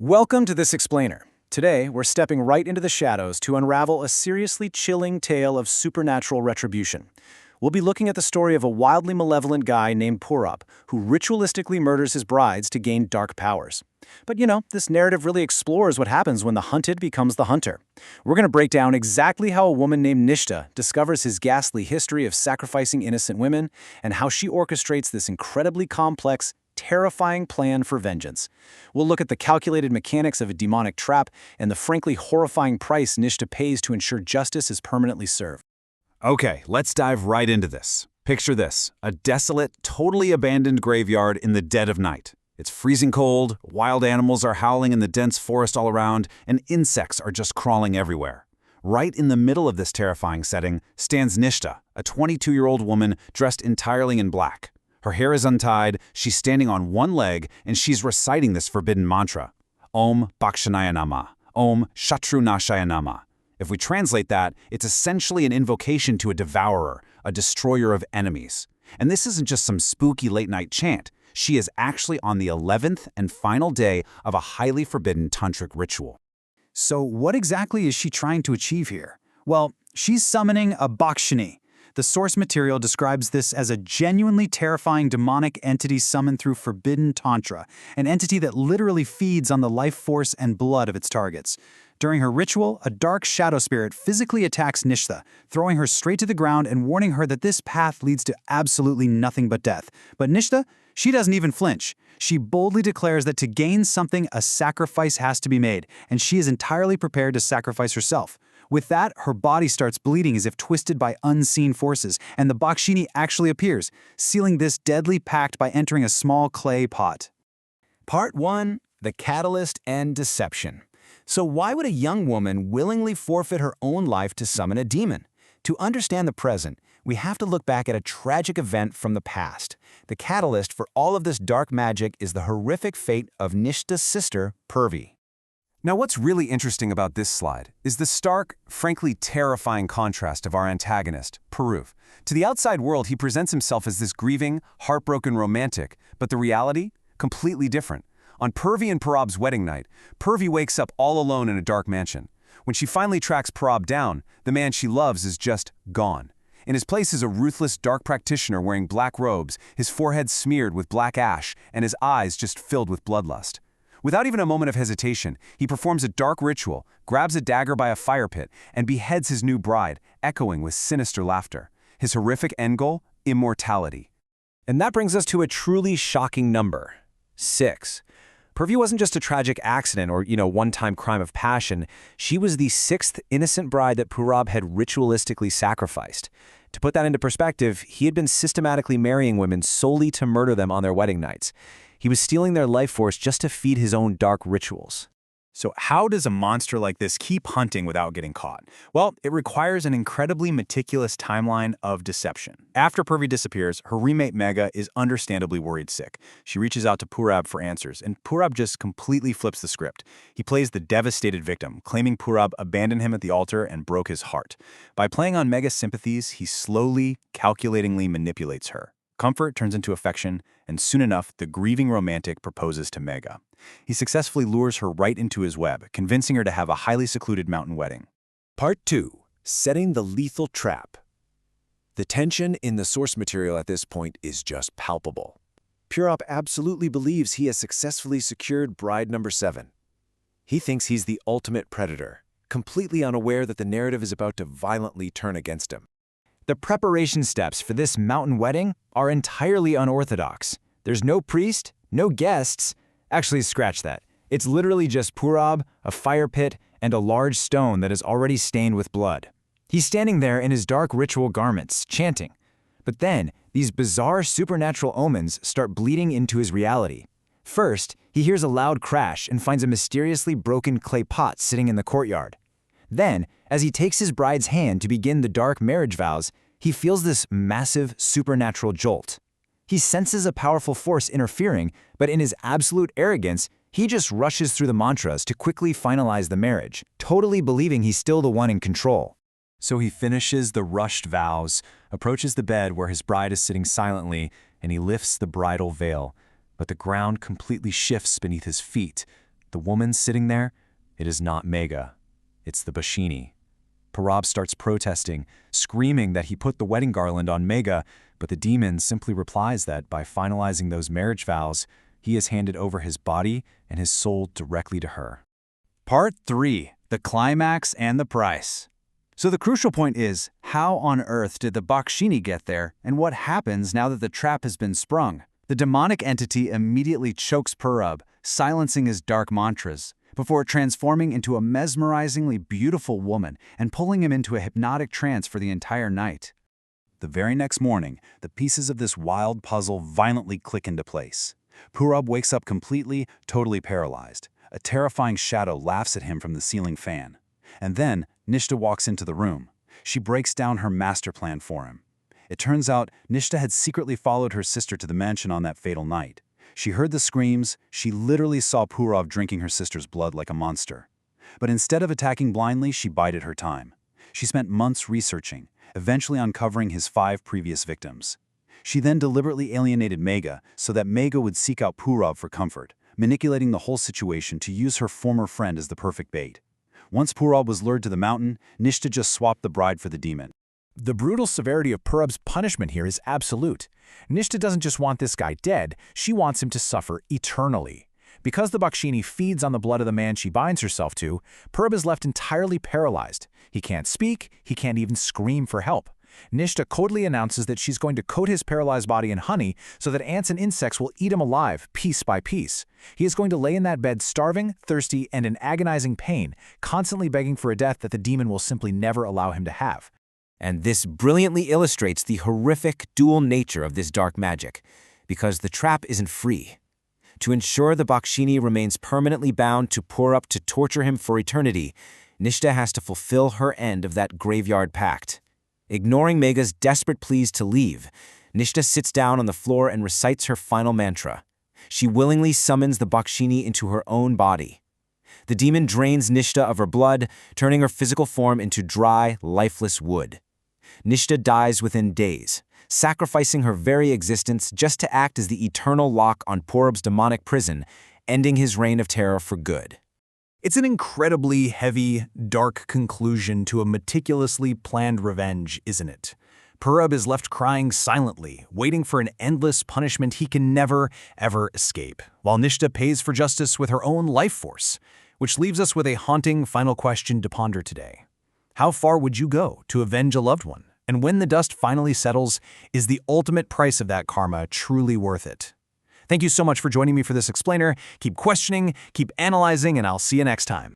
Welcome to This Explainer. Today, we're stepping right into the shadows to unravel a seriously chilling tale of supernatural retribution. We'll be looking at the story of a wildly malevolent guy named Purab, who ritualistically murders his brides to gain dark powers. But this narrative really explores what happens when the hunted becomes the hunter. We're going to break down exactly how a woman named Nishta discovers his ghastly history of sacrificing innocent women, and how she orchestrates this incredibly complex, terrifying plan for vengeance. We'll look at the calculated mechanics of a demonic trap and the frankly horrifying price Nishta pays to ensure justice is permanently served. Okay, let's dive right into this. Picture this, a desolate, totally abandoned graveyard in the dead of night. It's freezing cold, wild animals are howling in the dense forest all around, and insects are just crawling everywhere. Right in the middle of this terrifying setting stands Nishta, a 22-year-old woman dressed entirely in black. Her hair is untied, she's standing on one leg, and she's reciting this forbidden mantra. Om Bhakshanaya Namah. Om Shatru Nashaya Namah. If we translate that, it's essentially an invocation to a devourer, a destroyer of enemies. And this isn't just some spooky late-night chant. She is actually on the 11th and final day of a highly forbidden tantric ritual. So what exactly is she trying to achieve here? Well, she's summoning a Bhakshani. The source material describes this as a genuinely terrifying demonic entity summoned through forbidden tantra, an entity that literally feeds on the life force and blood of its targets. During her ritual, a dark shadow spirit physically attacks Nishta, throwing her straight to the ground and warning her that this path leads to absolutely nothing but death. But Nishta, she doesn't even flinch. She boldly declares that to gain something, a sacrifice has to be made, and she is entirely prepared to sacrifice herself. With that, her body starts bleeding as if twisted by unseen forces, and the Bhakshani actually appears, sealing this deadly pact by entering a small clay pot. Part 1. The Catalyst and Deception. So why would a young woman willingly forfeit her own life to summon a demon? To understand the present, we have to look back at a tragic event from the past. The catalyst for all of this dark magic is the horrific fate of Nishta's sister, Purvi. Now, what's really interesting about this slide is the stark, frankly terrifying contrast of our antagonist, Purav. To the outside world, he presents himself as this grieving, heartbroken romantic, but the reality? Completely different. On Purvi and Purab's wedding night, Purvi wakes up all alone in a dark mansion. When she finally tracks Purab down, the man she loves is just gone. In his place is a ruthless dark practitioner wearing black robes, his forehead smeared with black ash, and his eyes just filled with bloodlust. Without even a moment of hesitation, he performs a dark ritual, grabs a dagger by a fire pit, and beheads his new bride, echoing with sinister laughter. His horrific end goal? Immortality. And that brings us to a truly shocking number: 6. Purvi wasn't just a tragic accident or, one-time crime of passion. She was the 6th innocent bride that Purab had ritualistically sacrificed. To put that into perspective, he had been systematically marrying women solely to murder them on their wedding nights. He was stealing their life force just to feed his own dark rituals. So how does a monster like this keep hunting without getting caught? Well, it requires an incredibly meticulous timeline of deception. After Purvi disappears, her roommate Megha is understandably worried sick. She reaches out to Purab for answers, and Purab just completely flips the script. He plays the devastated victim, claiming Purab abandoned him at the altar and broke his heart. By playing on Megha's sympathies, he slowly, calculatingly manipulates her. Comfort turns into affection, and soon enough, the grieving romantic proposes to Megha. He successfully lures her right into his web, convincing her to have a highly secluded mountain wedding. Part 2. Setting the lethal trap. The tension in the source material at this point is just palpable. Purab absolutely believes he has successfully secured bride number 7. He thinks he's the ultimate predator, completely unaware that the narrative is about to violently turn against him. The preparation steps for this mountain wedding are entirely unorthodox. There's no priest, no guests. Actually, scratch that. It's literally just Purab, a fire pit, and a large stone that is already stained with blood. He's standing there in his dark ritual garments, chanting. But then, these bizarre supernatural omens start bleeding into his reality. First, he hears a loud crash and finds a mysteriously broken clay pot sitting in the courtyard. Then, as he takes his bride's hand to begin the dark marriage vows, he feels this massive supernatural jolt. He senses a powerful force interfering, but in his absolute arrogance, he just rushes through the mantras to quickly finalize the marriage, totally believing he's still the one in control. So he finishes the rushed vows, approaches the bed where his bride is sitting silently, and he lifts the bridal veil. But the ground completely shifts beneath his feet. The woman sitting there, it is not Megha. It's the Bhashini. Purab starts protesting, screaming that he put the wedding garland on Megha, but the demon simply replies that by finalizing those marriage vows, he has handed over his body and his soul directly to her. Part 3. The climax and the price. So the crucial point is, how on earth did the Bhashini get there, and what happens now that the trap has been sprung? The demonic entity immediately chokes Purab, silencing his dark mantras, before transforming into a mesmerizingly beautiful woman and pulling him into a hypnotic trance for the entire night. The very next morning, the pieces of this wild puzzle violently click into place. Purab wakes up completely, totally paralyzed. A terrifying shadow laughs at him from the ceiling fan. And then, Nishta walks into the room. She breaks down her master plan for him. It turns out Nishta had secretly followed her sister to the mansion on that fatal night. She heard the screams, she literally saw Purab drinking her sister's blood like a monster. But instead of attacking blindly, she bided her time. She spent months researching, eventually uncovering his 5 previous victims. She then deliberately alienated Megha so that Megha would seek out Purab for comfort, manipulating the whole situation to use her former friend as the perfect bait. Once Purab was lured to the mountain, Nishta just swapped the bride for the demon. The brutal severity of Purab's punishment here is absolute. Nishta doesn't just want this guy dead, she wants him to suffer eternally. Because the Bhashini feeds on the blood of the man she binds herself to, Purab is left entirely paralyzed. He can't speak, he can't even scream for help. Nishta coldly announces that she's going to coat his paralyzed body in honey so that ants and insects will eat him alive, piece by piece. He is going to lay in that bed starving, thirsty, and in agonizing pain, constantly begging for a death that the demon will simply never allow him to have. And this brilliantly illustrates the horrific dual nature of this dark magic, because the trap isn't free. To ensure the Bhashini remains permanently bound to Purab to torture him for eternity, Nishta has to fulfill her end of that graveyard pact. Ignoring Megha's desperate pleas to leave, Nishta sits down on the floor and recites her final mantra. She willingly summons the Bhashini into her own body. The demon drains Nishta of her blood, turning her physical form into dry, lifeless wood. Nishta dies within days, sacrificing her very existence just to act as the eternal lock on Purab's demonic prison, ending his reign of terror for good. It's an incredibly heavy, dark conclusion to a meticulously planned revenge, isn't it? Purab is left crying silently, waiting for an endless punishment he can never, ever escape, while Nishta pays for justice with her own life force, which leaves us with a haunting final question to ponder today. How far would you go to avenge a loved one? And when the dust finally settles, is the ultimate price of that karma truly worth it? Thank you so much for joining me for this explainer. Keep questioning, keep analyzing, and I'll see you next time.